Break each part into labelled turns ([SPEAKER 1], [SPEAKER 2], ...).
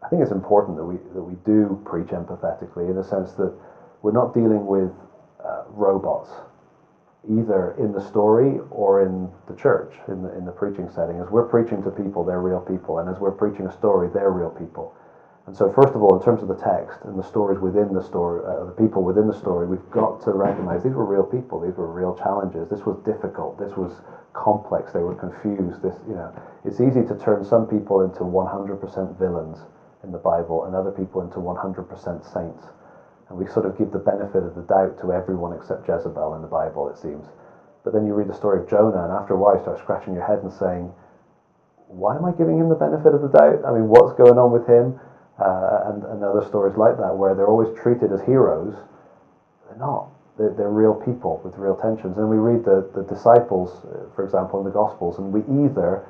[SPEAKER 1] I think it's important that we do preach empathetically, in the sense that we're not dealing with robots, either in the story or in the church, in the preaching setting. As we're preaching to people, they're real people, and as we're preaching a story, they're real people. And so, first of all, in terms of the text and the stories within the story, the people within the story, we've got to recognize these were real people. These were real challenges. This was difficult. This was complex. They were confused. It's easy to turn some people into 100% villains in the Bible and other people into 100% saints. And we sort of give the benefit of the doubt to everyone except Jezebel in the Bible, it seems. But then you read the story of Jonah, and after a while you start scratching your head and saying, why am I giving him the benefit of the doubt? I mean, what's going on with him? And other stories like that, where they're always treated as heroes. They're not. They're real people with real tensions. And we read the disciples, for example, in the Gospels, and we either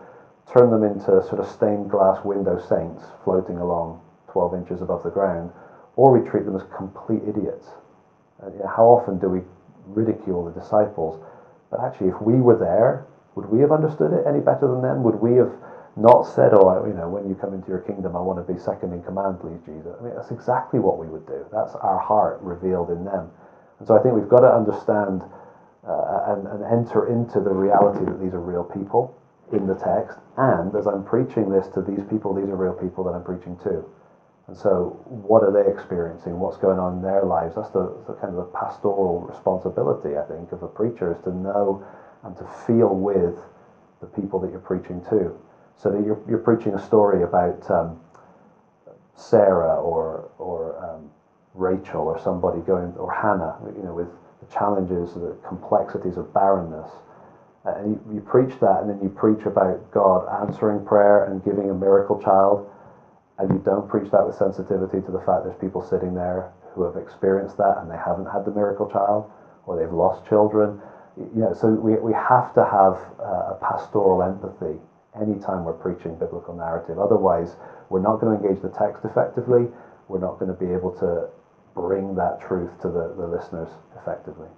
[SPEAKER 1] turn them into sort of stained glass window saints floating along 12 inches above the ground, or we treat them as complete idiots. How often do we ridicule the disciples? But actually, if we were there, would we have understood it any better than them? Would we have not said, when you come into your kingdom, I want to be second in command, please, Jesus? I mean, that's exactly what we would do. That's our heart revealed in them. And so I think we've got to understand and enter into the reality that these are real people in the text. And as I'm preaching this to these people, these are real people that I'm preaching to. And so what are they experiencing? What's going on in their lives? That's the kind of the pastoral responsibility, I think, of a preacher, is to know and to feel with the people that you're preaching to. So that you're preaching a story about Sarah or Rachel or somebody or Hannah, with the challenges, the complexities of barrenness. And you preach that, and then you preach about God answering prayer and giving a miracle child, and you don't preach that with sensitivity to the fact there's people sitting there who have experienced that and they haven't had the miracle child, or they've lost children. So we have to have a pastoral empathy anytime we're preaching biblical narrative. Otherwise, we're not going to engage the text effectively. We're not going to be able to bring that truth to the listeners effectively.